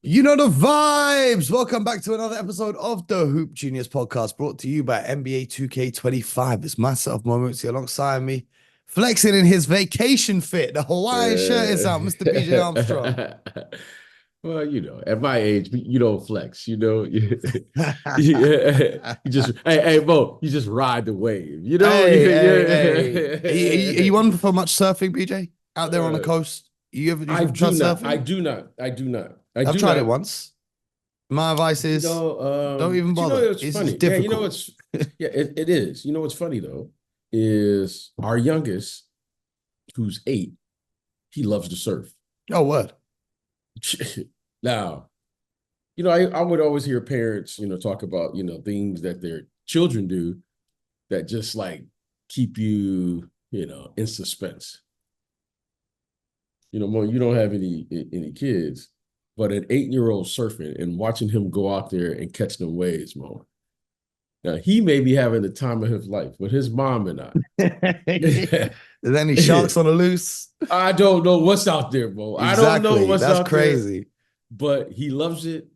You know the vibes. Welcome back to another episode of the Hoop Genius podcast brought to you by NBA 2K25. It's myself, Mooncey, alongside me, flexing in his vacation fit. The Hawaiian shirt is out, Mr. BJ Armstrong. Well, at my age, you don't flex. You just hey, Bo, you just ride the wave. Hey, hey, hey. Are you on for much surfing, BJ? Out there on the Uh, coast? I You've tried do not. I surfing? do not. I do not. I I've do tried it not. once. My advice is don't even But bother. it's It's funny. Yeah, difficult. it is. You know what's funny though is our youngest, who's 8, he loves to surf. Oh, word. Now, I would always hear parents, talk about, things that their children do that just like keep you, in suspense. Mo, you don't have any kids, but an 8-year-old surfing and watching him go out there and catch them waves, Mo. Now he may be having the time of his life, but his mom and There's any I, sharks on the loose? I don't know what's out there, Mo. I don't know Exactly. what's That's out there, crazy. but he loves it.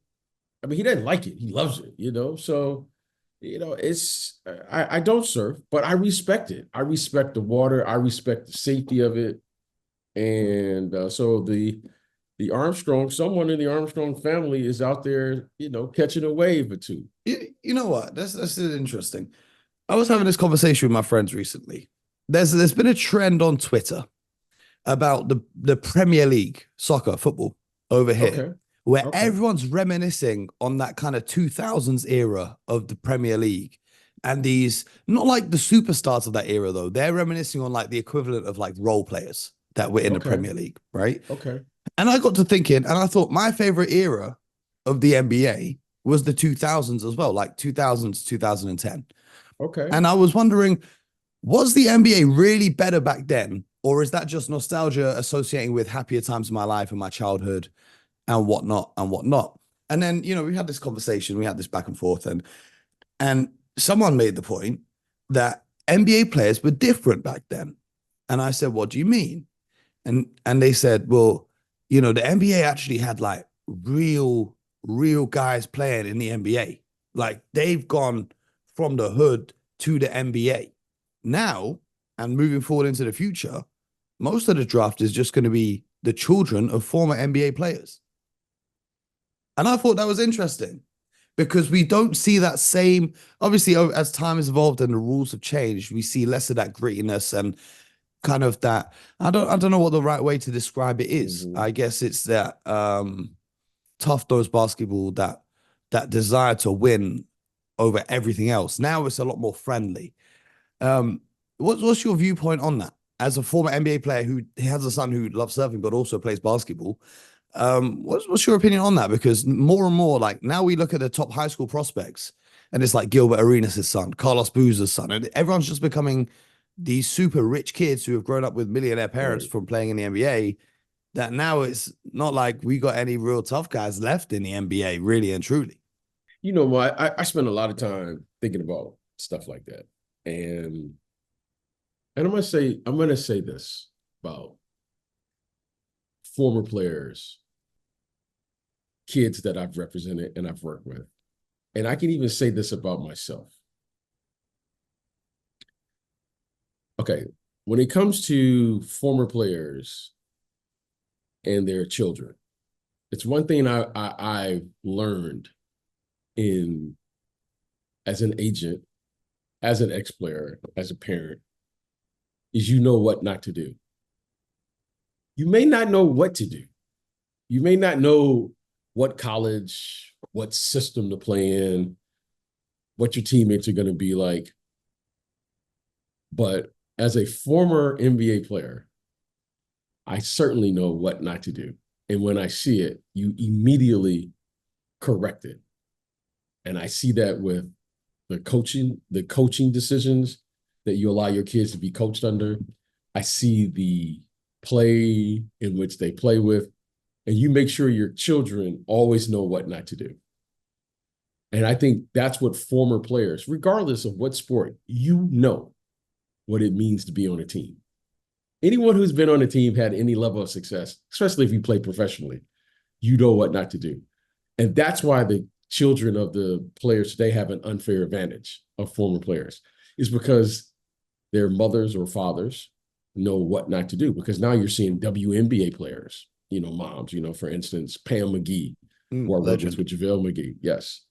I mean, he doesn't like it. He loves it, So, it's I don't surf, but I respect it. I respect the water. I respect the safety of it. And so someone in the Armstrong family is out there, catching a wave or two. You know what? That's interesting. I was having this conversation with my friends recently. There's been a trend on Twitter about the Premier League soccer football over here, Okay. where Okay. everyone's reminiscing on that kind of 2000s era of the Premier League. And these, not like the superstars of that era, though, they're reminiscing on like the equivalent of like role players that were in the Okay. Premier League, right? Okay. And I got to thinking, and I thought my favorite era of the NBA was the 2000s as well, like 2000s, 2010. Okay. And I was wondering, was the NBA really better back then? Or is that just nostalgia associating with happier times in my life and my childhood and whatnot and whatnot? And then, we had this conversation, we had this back and forth, and someone made the point that NBA players were different back then. And I said, what do you mean? And they said, well, the NBA actually had like real guys playing in the NBA. Like they've gone from the hood to the NBA. Now, and moving forward into the future, most of the draft is just going to be the children of former NBA players. And I thought that was interesting because we don't see that same, obviously, as time has evolved and the rules have changed, we see less of that grittiness and kind of that. I don't know what the right way to describe it is. Mm-hmm. I guess it's that tough nose basketball, that desire to win over everything else. Now it's a lot more friendly. Um, what's your viewpoint on that? As a former NBA player who has a son who loves surfing but also plays basketball, what's your opinion on that? Because more and more, like now we look at the top high school prospects, and it's like Gilbert Arenas' son, Carlos Boozer's son, and everyone's just becoming these super rich kids who have grown up with millionaire parents Right. from playing in the NBA. That now it's not like we got any real tough guys left in the NBA, really and truly. I spend a lot of time thinking about stuff like that. And I'm gonna say this about former players, kids that I've represented and I've worked with. And I can even say this about myself. Okay, when it comes to former players and their children, it's one thing I learned in as an agent, as an ex-player, as a parent, is you know what not to do. You may not know what to do. You may not know what college, what system to play in, what your teammates are going to be like. But as a former NBA player, I certainly know what not to do. And when I see it, you immediately correct it. And I see that with the coaching decisions that you allow your kids to be coached under. I see the play in which they play with, and you make sure your children always know what not to do. And I think that's what former players, regardless of what sport, you know what it means to be on a team. Anyone who's been on a team had any level of success, especially if you play professionally, you know what not to do. And that's why the children of the players today have an unfair advantage of former players, is because their mothers or fathers know what not to do. Because now you're seeing WNBA players, moms, for instance, Pam McGee, who I work with JaVale McGee. Yes.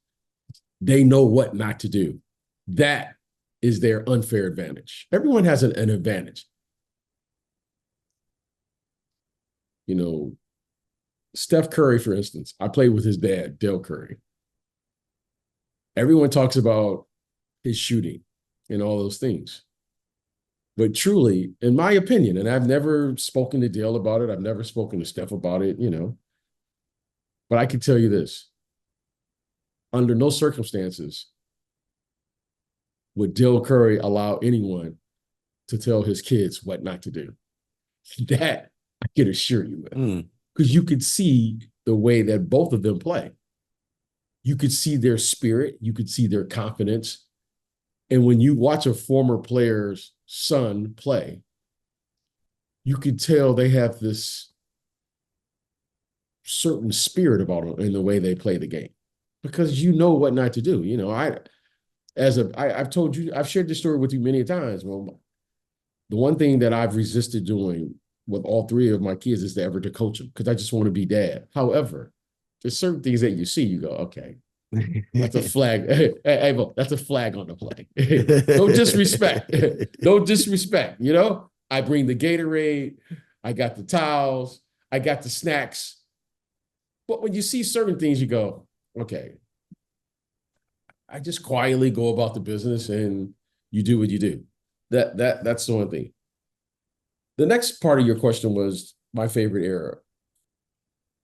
They know what not to do. That is their unfair advantage. Everyone has an advantage. Steph Curry, for instance, I played with his dad, Dale Curry. Everyone talks about his shooting and all those things. But truly, in my opinion, and I've never spoken to Dale about it, I've never spoken to Steph about it, but I can tell you this. Under no circumstances would Dale Curry allow anyone to tell his kids what not to do. That I can assure you, man. Because you could see the way that both of them play. You could see their spirit. You could see their confidence. And when you watch a former player's son play, you could tell they have this certain spirit about them in the way they play the game, because you know what not to do. I've told you, I've shared this story with you many times. Well, the one thing that I've resisted doing with all three of my kids is to ever to coach them, because I just want to be dad. However, there's certain things that you see, you go, okay, that's a flag. Hey, that's a flag on the play. No disrespect. No disrespect. I bring the Gatorade. I got the towels. I got the snacks. But when you see certain things, you go, okay, I just quietly go about the business and you do what you do. That's the one thing. The next part of your question was my favorite era.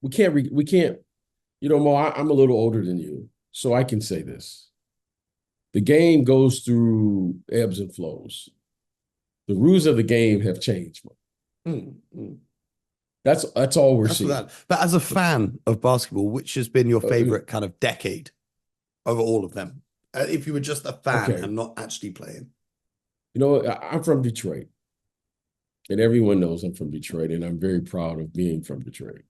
We can't, Mo, I'm a little older than you, so I can say this. The game goes through ebbs and flows. The rules of the game have changed. That's all we're seeing. But as a fan of basketball, which has been your favorite kind of decade over all of them? If you were just a fan and not actually playing. I'm from Detroit. And everyone knows I'm from Detroit, and I'm very proud of being from Detroit.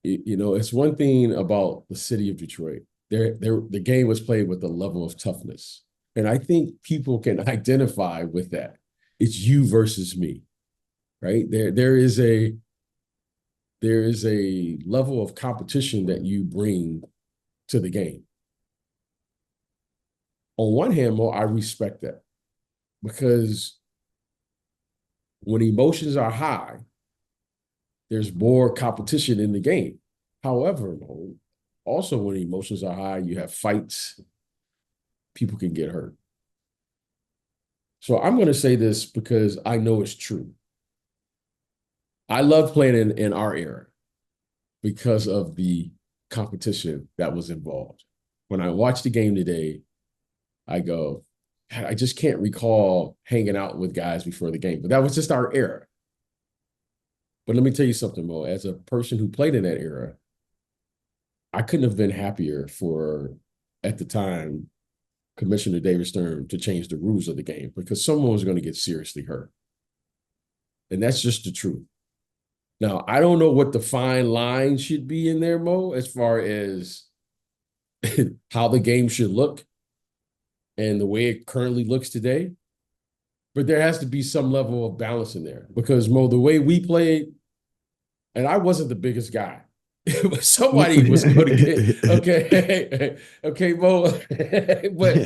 It's one thing about the city of Detroit. The game was played with a level of toughness. And I think people can identify with that. It's you versus me, right? There is a level of competition that you bring to the game. On one hand, Mo, I respect that, because when emotions are high, there's more competition in the game. However, also when emotions are high, you have fights, people can get hurt. So I'm going to say this because I know it's true. I love playing in our era because of the competition that was involved. When I watch the game today, I go, I just can't recall hanging out with guys before the game, but that was just our era. But let me tell you something, Mo. As a person who played in that era, I couldn't have been happier for, at the time, Commissioner David Stern to change the rules of the game, because someone was going to get seriously hurt. And that's just the truth. Now, I don't know what the fine line should be in there, Mo, as far as how the game should look and the way it currently looks today. But there has to be some level of balance in there, because, Mo, the way we played, and I wasn't the biggest guy. Somebody was going to get, okay, Mo. But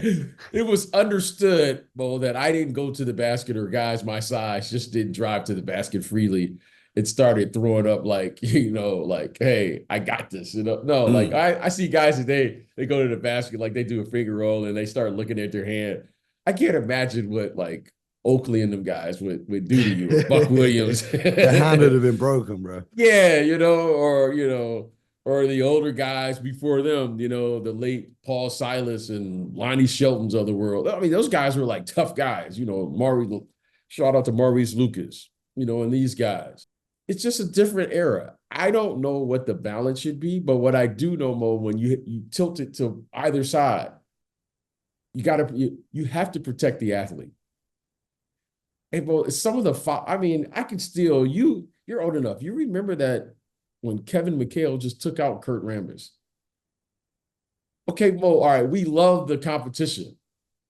it was understood, Mo, that I didn't go to the basket, or guys my size just didn't drive to the basket freely. It started throwing up like, hey, I got this. No, like I see guys today, they go to the basket, like they do a finger roll and they start looking at their hand. I can't imagine what like Oakley and them guys would do to you, or Buck Williams. The hand would have been broken, bro. Yeah, or the older guys before them, the late Paul Silas and Lonnie Sheltons of the world. I mean, those guys were like tough guys, shout out to Maurice Lucas, and these guys. It's just a different era. I don't know what the balance should be, but what I do know, Mo, when you tilt it to either side, you have to protect the athlete. And well, some of the I can still, you're old enough. You remember that when Kevin McHale just took out Kurt Rambis. Okay, Mo, all right, we love the competition,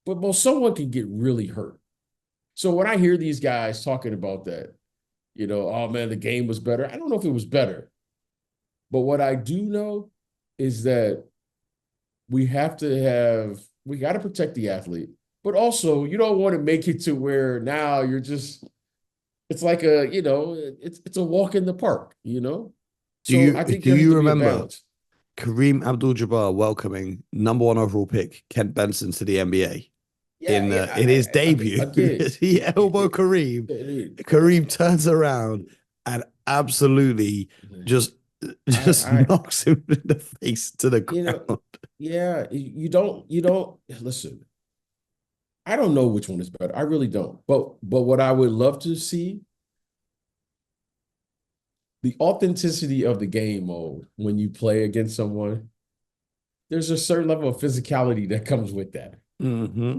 but Mo, someone can get really hurt. So when I hear these guys talking about that, oh man, the game was better. I don't know if it was better, but what I do know is that we got to protect the athlete, but also you don't want to make it to where now you're just, it's like it's a walk in the park. So I think Do there needs you to be a remember balance. Kareem Abdul-Jabbar welcoming number one overall pick Kent Benson to the NBA Yeah, in his yeah. debut? Again, He elbowed Kareem. Kareem turns around and absolutely just just I, knocks him in the face to the you know, ground. yeah, you don't listen. I don't know which one is better. I really don't. But what I would love to see, the authenticity of the game mode when you play against someone, there's a certain level of physicality that comes with that. Mm-hmm.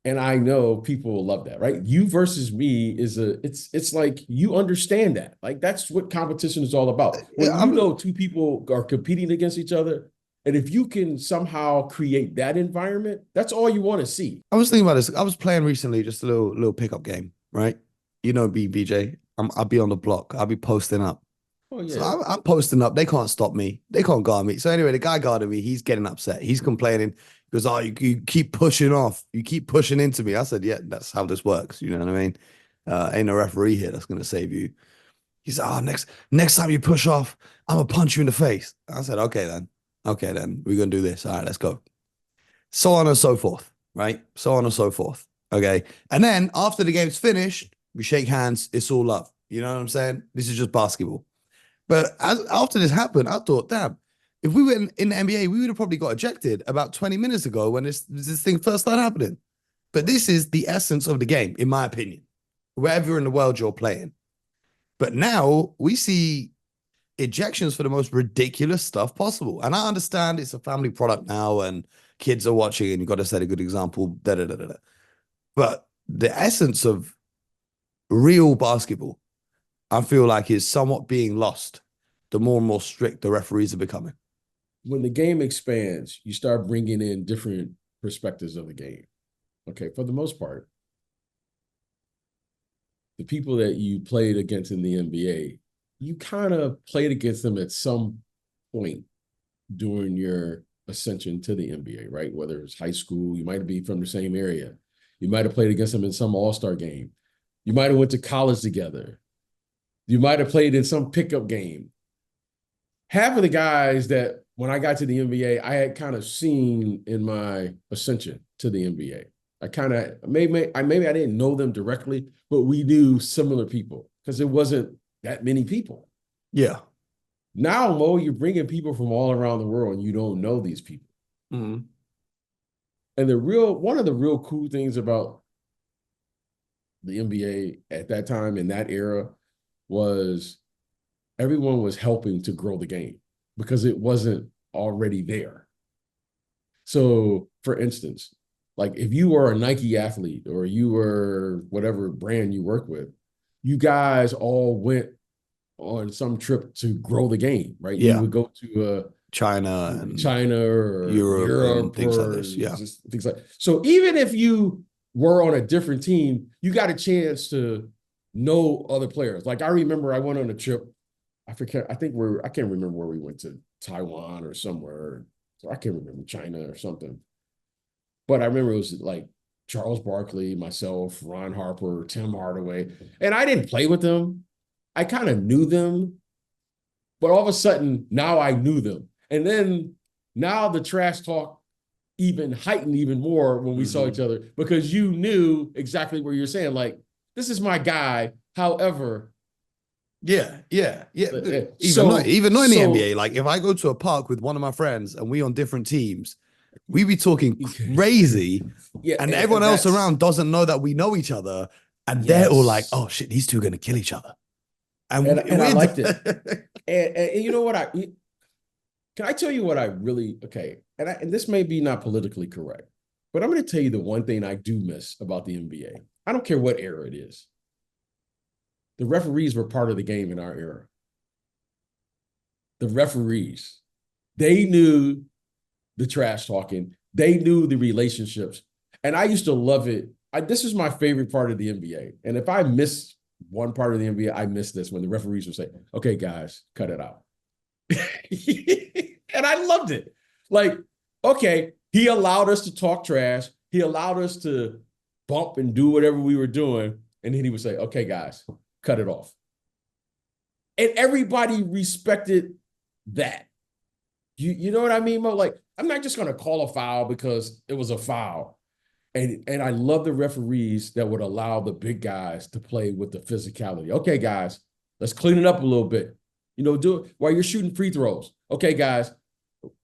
And I know people will love that, right? You versus me it's like you understand that. Like that's what competition is all about. When two people are competing against each other, and if you can somehow create that environment, that's all you want to see. I was thinking about this. I was playing recently, just a little pickup game, right? You know, BJ. I'll be on the block. I'll be posting up. Oh So yeah. I'm posting up. They can't stop me. They can't guard me. So anyway, the guy guarding me, he's getting upset. He's complaining. He goes, "Oh, you keep pushing off. You keep pushing into me." I said, "Yeah, that's how this works." You know what I mean? Ain't no referee here that's gonna save you. He said, "Oh, next time you push off, I'm gonna punch you in the face." I said, "Okay then. Okay then. We're gonna do this. All right, let's go." So on and so forth, right? So on and so forth. Okay. And then after the game's finished, we shake hands. It's all love. You know what I'm saying? This is just basketball. But after this happened, I thought, damn, if we were in the NBA, we would have probably got ejected about 20 minutes ago when this thing first started happening. But this is the essence of the game, in my opinion, wherever in the world you're playing. But now we see ejections for the most ridiculous stuff possible. And I understand it's a family product now and kids are watching and you've got to set a good example. Da, da, da, da, da. But the essence of real basketball, I feel like is somewhat being lost the more and more strict the referees are becoming. When the game expands, you start bringing in different perspectives of the game. Okay, for the most part, the people that you played against in the NBA, you kind of played against them at some point during your ascension to the NBA, right? Whether it's high school, you might be from the same area. You might have played against them in some all-star game. You might have went to college together. You might have played in some pickup game. Half of the guys that when I got to the NBA, I had kind of seen in my ascension to the NBA. I kind of maybe I didn't know them directly, but we knew similar people because it wasn't that many people. Yeah. Now, Mo, you're bringing people from all around the world and you don't know these people. Mm-hmm. And one of the real cool things about the NBA at that time in that era was everyone was helping to grow the game because it wasn't already there. So, for instance, like if you were a Nike athlete or you were whatever brand you work with, you guys all went on some trip to grow the game, right? You Yeah. would go to China and China or Europe and Europe things like or this. Yeah. just things like. So even if you were on a different team, you got a chance to know other players. Like I remember I went on a trip. I forget. I can't remember where we went to, Taiwan or somewhere. So I can't remember, China or something. But I remember it was like Charles Barkley, myself, Ron Harper, Tim Hardaway, and I didn't play with them. I kind of knew them, but all of a sudden now I knew them. And then now the trash talk even heightened even more when we saw each other because you knew exactly what you're saying. Like, this is my guy. However, Yeah. so Even not in the NBA. Like if I go to a park with one of my friends and we on different teams, we be talking crazy, yeah, and everyone else around doesn't know that we know each other, and they're all like, "Oh shit, these two are gonna kill each other." And I liked it. And you know what can I tell you what I really okay? And this may be not politically correct, but I'm going to tell you the one thing I do miss about the NBA. I don't care what era it is. The referees were part of the game in our era. The referees, they knew the trash talking. They knew the relationships. And I used to love it. This is my favorite part of the NBA. And if I miss one part of the NBA, I miss this when the referees would say, okay, guys, cut it out. And I loved it. Like, okay, he allowed us to talk trash. He allowed us to bump and do whatever we were doing. And then he would say, okay, guys, cut it off. And everybody respected that. You know what I mean, Mo? Like, I'm not just going to call a foul because it was a foul. And I love the referees that would allow the big guys to play with the physicality. Okay, guys, let's clean it up a little bit. You know, do it while you're shooting free throws. Okay, guys,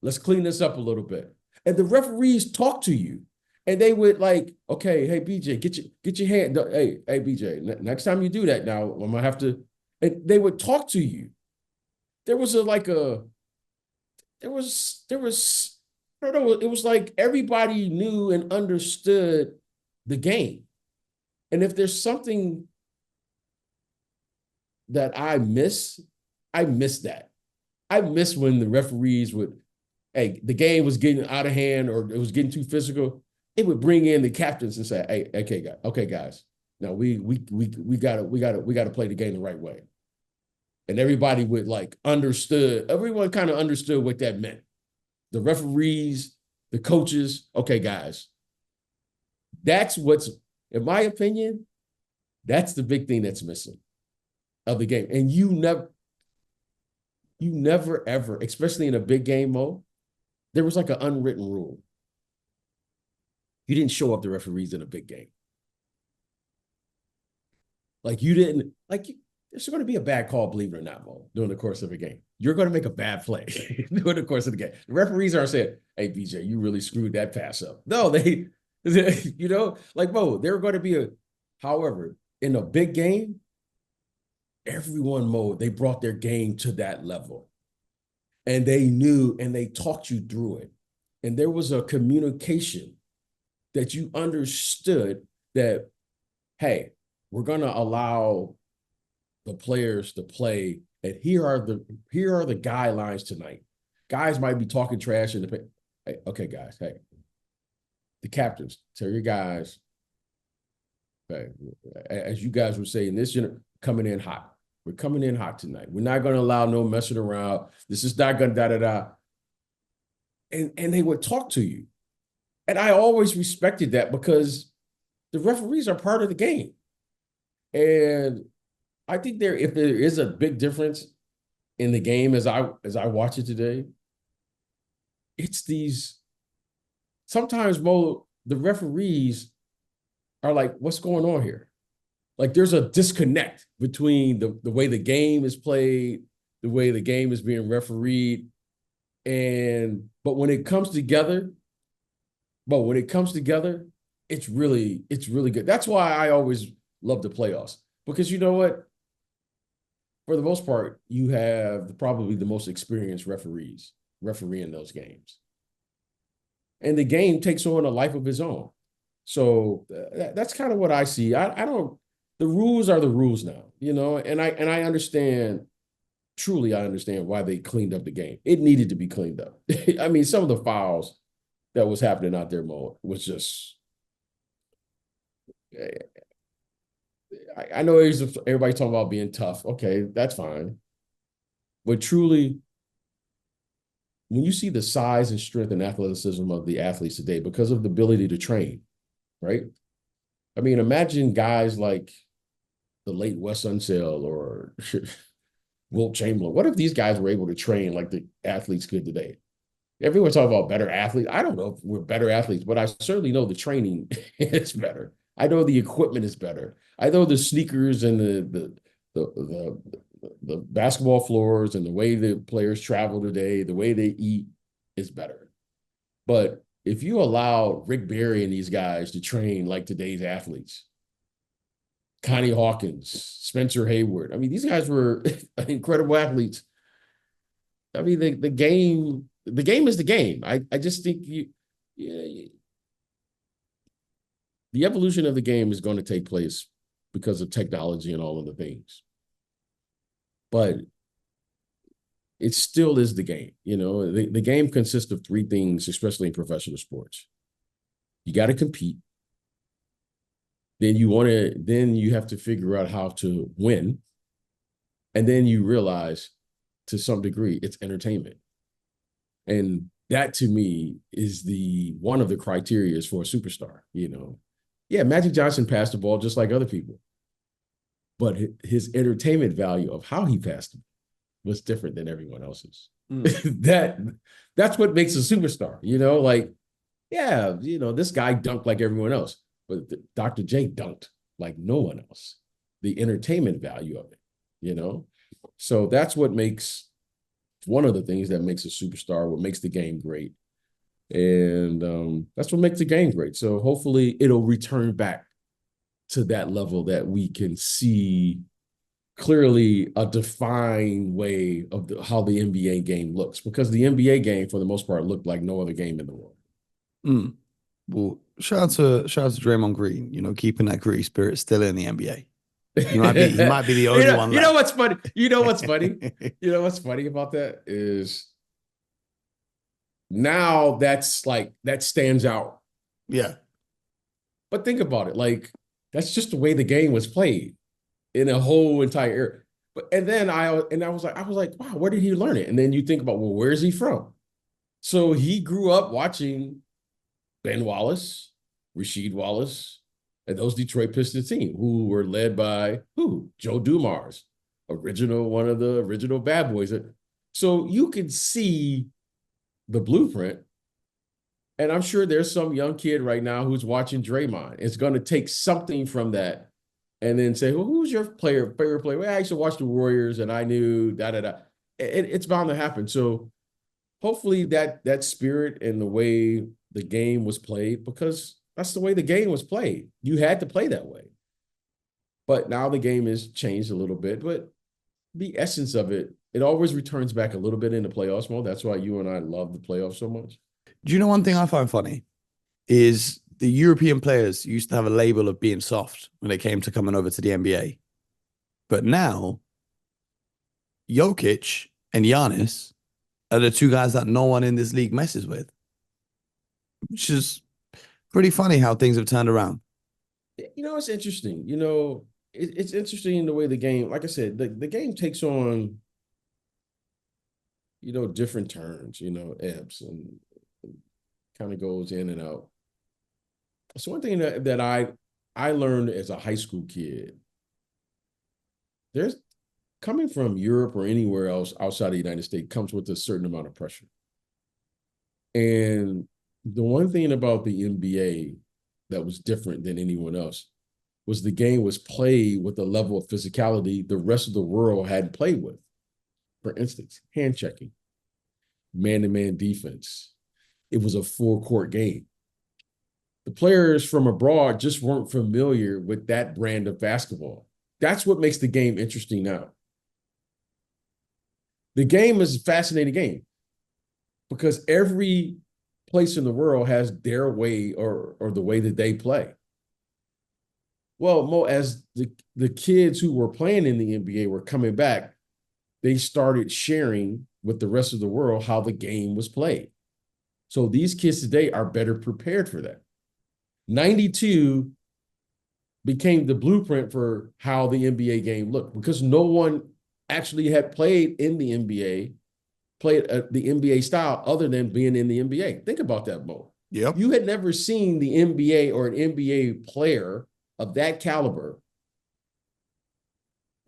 let's clean this up a little bit. And the referees talk to you. And they would like, okay, hey, BJ, get your hand. Hey, BJ, next time you do that now, I'm going to have to. And they would talk to you. There was I don't know, it was like everybody knew and understood the game. And if there's something that I miss that. I miss when the referees would, hey, the game was getting out of hand or it was getting too physical. It would bring in the captains and say, hey, okay, guys. Now we gotta play the game the right way. And everybody would everyone kind of understood what that meant. The referees, the coaches, okay, guys. That's what's, in my opinion, that's the big thing that's missing of the game. And you never ever, especially in a big game mode, there was like an unwritten rule. You didn't show up the referees in a big game. Like you didn't, there's going to be a bad call, believe it or not, Mo, during the course of a game. You're going to make a bad play during the course of the game. The referees aren't saying, hey, BJ, you really screwed that pass up. No, you know, like, Mo, they're going to be however, in a big game, everyone, Mo, they brought their game to that level. And they knew and they talked you through it. And there was a communication that you understood that, hey, we're going to allow the players to play, and here are the guidelines tonight. Guys might be talking trash in the hey, okay, guys, hey, the captains, tell your guys, hey, as you guys would say in this coming in hot. We're coming in hot tonight. We're not going to allow no messing around. This is not going to da-da-da. And they would talk to you. And I always respected that because the referees are part of the game. And I think if there is a big difference in the game as I watch it today, it's these, sometimes, Mo, the referees are like, what's going on here? Like there's a disconnect between the way the game is played, the way the game is being refereed. But when it comes together, it's really good. That's why I always love the playoffs. Because you know what? For the most part, you have probably the most experienced referees refereeing those games. And the game takes on a life of its own. So that's kind of what I see. The rules are the rules now, you know, and I understand, truly I understand why they cleaned up the game. It needed to be cleaned up. I mean, some of the fouls that was happening out there, Mo, was just, I know everybody talking about being tough. Okay, that's fine. But truly, when you see the size and strength and athleticism of the athletes today because of the ability to train, right? I mean, imagine guys like the late Wes Unseld or Wilt Chamberlain. What if these guys were able to train like the athletes could today? Everyone talk about better athletes. I don't know if we're better athletes, but I certainly know the training is better. I know the equipment is better. I know the sneakers and the basketball floors and the way the players travel today, the way they eat is better. But if you allow Rick Barry and these guys to train like today's athletes, Connie Hawkins, Spencer Hayward, I mean, these guys were incredible athletes. I mean, the game is the game. I just think the evolution of the game is going to take place because of technology and all of the things. But it still is the game. The game consists of three things, especially in professional sports. You got to compete. Then you have to figure out how to win. And then you realize, to some degree, it's entertainment. And that, to me, is one of the criteria for a superstar. Yeah, Magic Johnson passed the ball just like other people, but his entertainment value of how he passed it was different than everyone else's. That's what makes a superstar. This guy dunked like everyone else, but Dr. J dunked like no one else. The entertainment value of it. So that's what makes one of the things that makes a superstar, what makes the game great. And that's what makes the game great. So hopefully it'll return back to that level that we can see clearly a defined way of how the NBA game looks, because the NBA game, for the most part, looked like no other game in the world. Well, shout out to Draymond Green, keeping that gritty spirit still in the NBA. He might be the only one left. You know what's funny? You know what's funny about that is now that stands out. Yeah. But think about it. That's just the way the game was played in a whole entire era. And then I was like, wow, where did he learn it? And then you think about, well, where's he from? So he grew up watching Ben Wallace, Rasheed Wallace, and those Detroit Pistons team, who were led by Joe Dumars, one of the original bad boys. So you can see the blueprint. And I'm sure there's some young kid right now who's watching Draymond. It's going to take something from that and then say, well, who's your favorite player? Well, I used to watch the Warriors and I knew da-da-da. It's bound to happen. So hopefully that spirit and the way the game was played, because that's the way the game was played. You had to play that way. But now the game has changed a little bit. But the essence of it always returns back a little bit in the playoffs mode. That's why you and I love the playoffs so much. Do you know one thing I find funny is the European players used to have a label of being soft when they came to coming over to the NBA. But now, Jokic and Giannis are the two guys that no one in this league messes with, which is pretty funny how things have turned around. It's interesting. It's interesting in the way the game, like I said, the game takes on, different turns, ebbs and kind of goes in and out. So one thing that I learned as a high school kid, there's coming from Europe or anywhere else outside of the United States comes with a certain amount of pressure. And the one thing about the NBA that was different than anyone else was the game was played with a level of physicality the rest of the world hadn't played with. For instance, hand checking, man-to-man defense. It was a full-court game. The players from abroad just weren't familiar with that brand of basketball. That's what makes the game interesting now. The game is a fascinating game because every place in the world has their way or the way that they play. Well, Mo, as the kids who were playing in the NBA were coming back, they started sharing with the rest of the world how the game was played. So these kids today are better prepared for that. 92 became the blueprint for how the NBA game looked because no one actually had played in the NBA, played the NBA style other than being in the NBA. Think about that, Mo. Yep. You had never seen the NBA or an NBA player of that caliber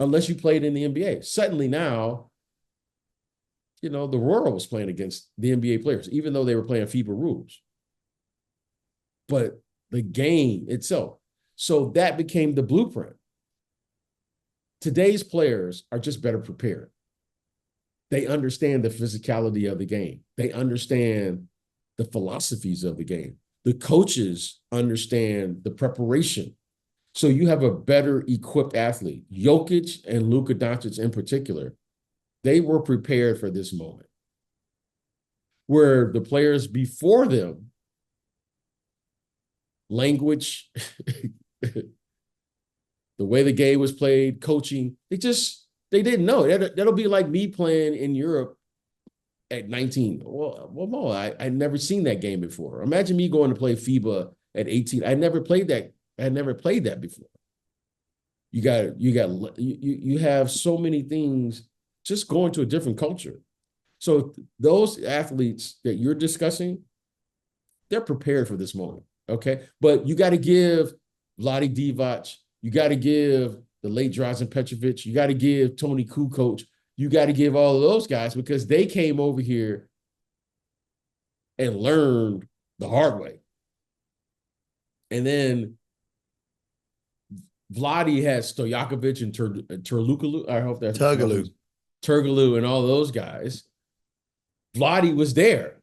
unless you played in the NBA. Suddenly now, the world was playing against the NBA players, even though they were playing FIBA rules. But the game itself. So that became the blueprint. Today's players are just better prepared. They understand the physicality of the game. They understand the philosophies of the game. The coaches understand the preparation. So you have a better equipped athlete. Jokic and Luka Doncic in particular, they were prepared for this moment. Where the players before them, language, the way the game was played, coaching, they didn't know. That'll be like me playing in Europe at 19. Well, Mo, I'd never seen that game before. Imagine me going to play FIBA at 18. I never played that. I never played that before. You have so many things just going to a different culture. So those athletes that you're discussing, they're prepared for this moment. Okay. But you got to give Vlade Divac, you got to give the late Drazen Petrovic, you got to give Tony Kukoc, you got to give all of those guys because they came over here and learned the hard way. And then Vlade has Stojakovic and Turlukalu. I hope that's Turgaloo and all those guys. Vlade was there.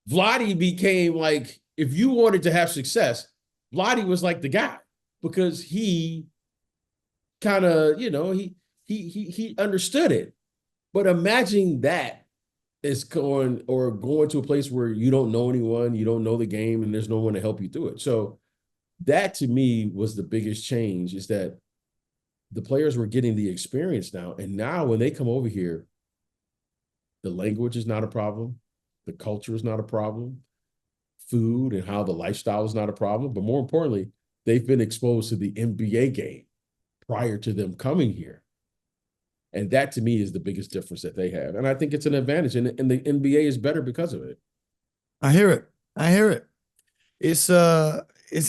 Vlade became like, if you wanted to have success, Vlade was like the guy because he kind of, he understood it. But imagine that is going to a place where you don't know anyone, you don't know the game, and there's no one to help you through it. So that to me was the biggest change, is that the players were getting the experience now. And now when they come over here, the language is not a problem. The culture is not a problem. Food and how the lifestyle is not a problem. But more importantly, they've been exposed to the NBA game prior to them coming here. And that to me is the biggest difference that they have. And I think it's an advantage. And the NBA is better because of it. I hear it. It's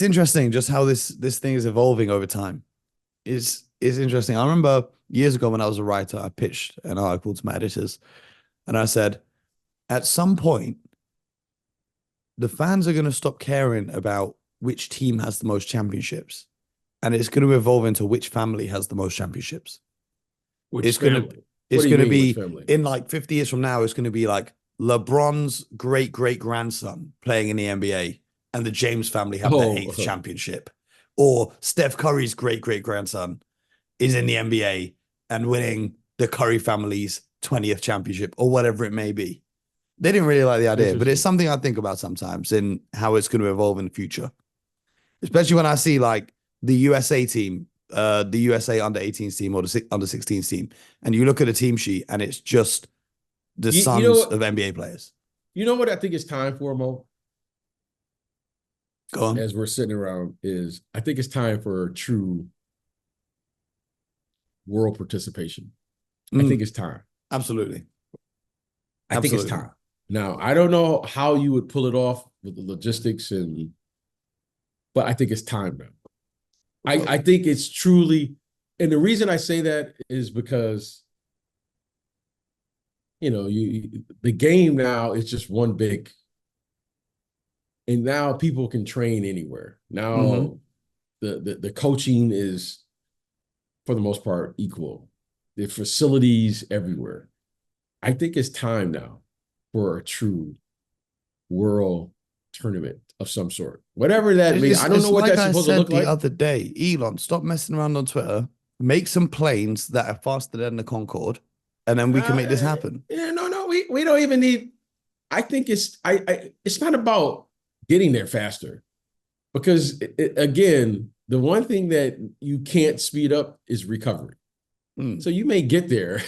interesting just how this thing is evolving over time. It's interesting. I remember years ago when I was a writer, I pitched an article to my editors, and I said, at some point, the fans are going to stop caring about which team has the most championships, and it's going to evolve into which family has the most championships. It's going to be in like 50 years from now. It's going to be like LeBron's great grandson playing in the NBA, and the James family have their 8th championship, or Steph Curry's great grandson is in the NBA and winning the Curry family's 20th championship, or whatever it may be. They didn't really like the idea, but it's something I think about sometimes in how it's going to evolve in the future, especially when I see like the USA team, the USA under 18s team or the under 16s team, and you look at a team sheet and it's just the sons of NBA players. You know what I think it's time for, Mo? Go on. As we're sitting around, I think it's time for true world participation. I think it's time. Absolutely. I think it's time. Now, I don't know how you would pull it off with the logistics, but I think it's time now. I think it's truly, and the reason I say that is because, the game now is just one big, and now people can train anywhere. Now the coaching is, for the most part, equal. The facilities everywhere. I think it's time now for a true world tournament of some sort. Whatever that means. I don't know what that's supposed to look like. The other day, Elon, stop messing around on Twitter. Make some planes that are faster than the Concorde, and then we can make this happen. No, we don't even need. I think it's not about getting there faster, because again, the one thing that you can't speed up is recovery. So you may get there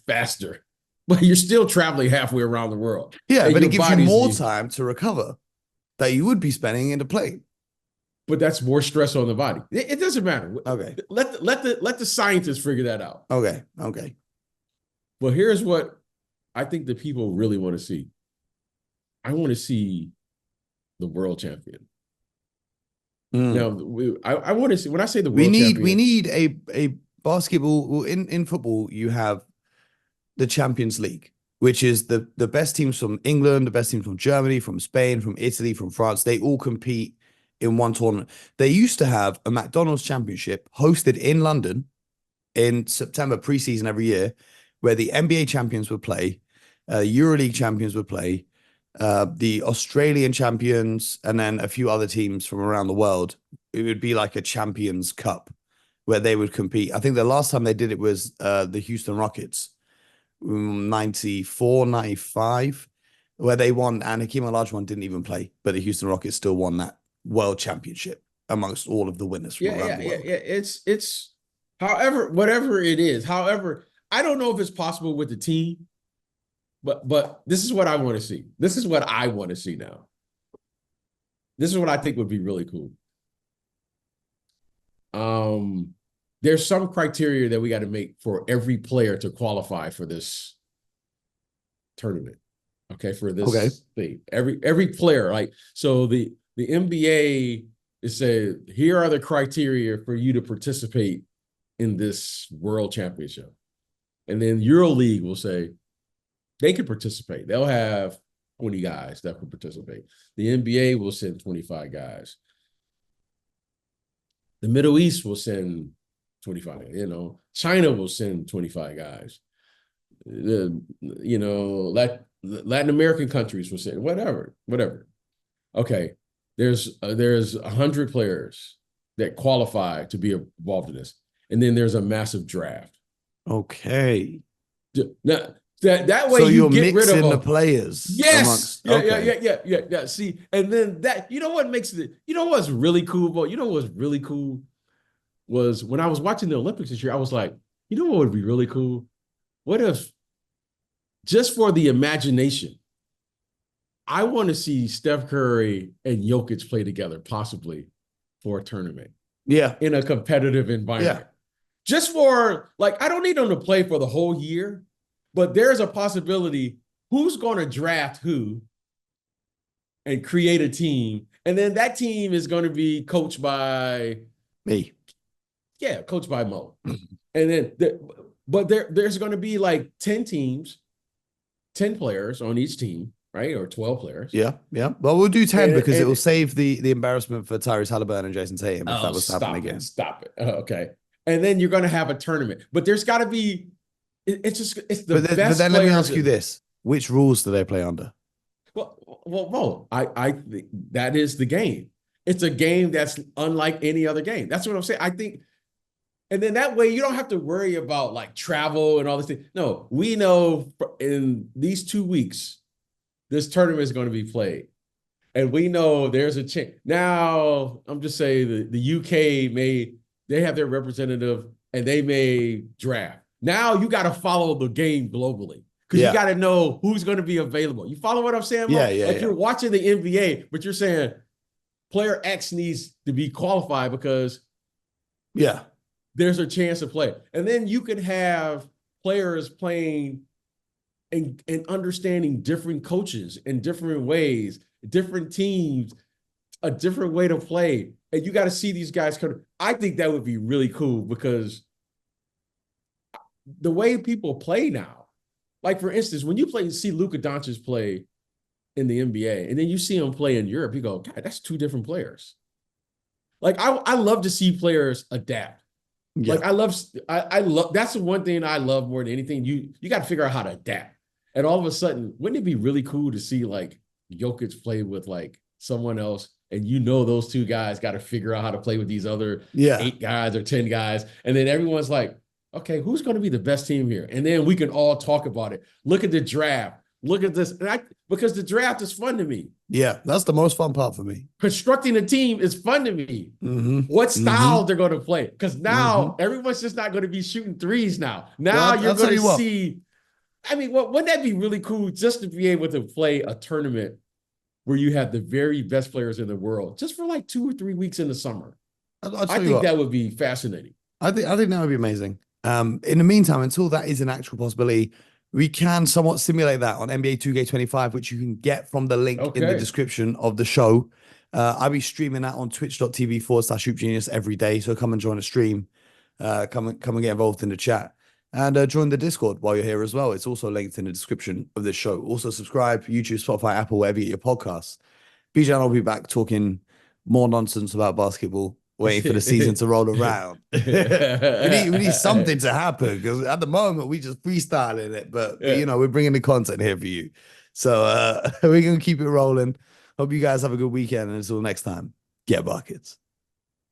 faster, but you're still traveling halfway around the world. Yeah, but it gives you more time to recover that you would be spending in the plane. But that's more stress on the body. It doesn't matter. Okay. Let the scientists figure that out. Okay. Well, here's what I think the people really want to see. I want to see the world champion. Now, I want to see, when I say the world champion. We need a basketball. In football, you have the Champions League, which is the best teams from England, the best teams from Germany, from Spain, from Italy, from France. They all compete in one tournament. They used to have a McDonald's Championship hosted in London in September, preseason every year, where the NBA champions would play, EuroLeague champions would play, the Australian champions, and then a few other teams from around the world. It would be like a Champions Cup where they would compete. I think the last time they did it was the Houston Rockets, 94, 95, where they won, and Hakeem Olajuwon didn't even play, but the Houston Rockets still won that world championship amongst all of the winners from around the world. Yeah. It's however, whatever it is. However, I don't know if it's possible with the team, But this is what I want to see. This is what I want to see now. This is what I think would be really cool. There's some criteria that we got to make for every player to qualify for this tournament. Okay, for this thing. Every player, like, so the NBA is said, here are the criteria for you to participate in this world championship. And then EuroLeague will say they can participate. They'll have 20 guys that can participate. The NBA will send 25 guys. The Middle East will send 25, China will send 25 guys. Latin American countries will send whatever. Okay, there's 100 players that qualify to be involved in this. And then there's a massive draft. Okay. Now, that way so you get rid of the players. Yes. Yeah. See, and then that, what makes it, what's really cool, Bo? What's really cool was when I was watching the Olympics this year, I was like, what would be really cool? What if, just for the imagination, I want to see Steph Curry and Jokic play together, possibly for a tournament. Yeah. In a competitive environment. Yeah. Just for, I don't need them to play for the whole year, but there's a possibility who's going to draft who and create a team. And then that team is going to be coached by me. Yeah, coached by Mo. And then, there's going to be 10 teams, 10 players on each team, right? Or 12 players. Yeah. Well, we'll do 10 because it will save the embarrassment for Tyrese Halliburton and Jason Tatum if that was to happen again. Stop it. Okay. And then you're going to have a tournament. But there's got to be, it's the best. But then let me ask you this. Which rules do they play under? Well, I think that is the game. It's a game that's unlike any other game. That's what I'm saying. I think, and then that way you don't have to worry about travel and all this thing. No, we know in these 2 weeks, this tournament is going to be played. And we know there's a chance. Now, I'm just saying the UK they have their representative and they may draft. Now you got to follow the game globally because you got to know who's going to be available. You follow what I'm saying, Mo? You're watching the NBA, but you're saying player X needs to be qualified because there's a chance to play. And then you can have players playing and understanding different coaches in different ways, different teams, a different way to play. And you got to see these guys come. I think that would be really cool because the way people play now, for instance, when you see Luka Doncic play in the NBA and then you see him play in Europe, you go, God, that's two different players. I love to see players adapt. Yeah. I love, that's the one thing I love more than anything. You got to figure out how to adapt. And all of a sudden, wouldn't it be really cool to see Jokic play with someone else? And those two guys got to figure out how to play with these other 8 guys or 10 guys. And then everyone's like, okay, who's going to be the best team here? And then we can all talk about it. Look at the draft. Look at this. Because the draft is fun to me. Yeah, that's the most fun part for me. Constructing a team is fun to me. Mm-hmm. What style they're going to play. Because now everyone's just not going to be shooting threes now. Now you're going to see. I mean, wouldn't that be really cool just to be able to play a tournament where you have the very best players in the world just for 2 or 3 weeks in the summer? I think that would be fascinating. I think that would be amazing. In the meantime, until that is an actual possibility, we can somewhat simulate that on NBA 2K25, which you can get from the link in the description of the show. I'll be streaming that on twitch.tv/HoopGenius every day. So come and join the stream. Come and get involved in the chat. And join the Discord while you're here as well. It's also linked in the description of this show. Also subscribe, YouTube, Spotify, Apple, wherever you get your podcasts. BJ and I'll be back talking more nonsense about basketball, waiting for the season to roll around. we need something to happen because at the moment we just freestyling it, but we're bringing the content here for you. So we're going to keep it rolling. Hope you guys have a good weekend. And until next time, get buckets.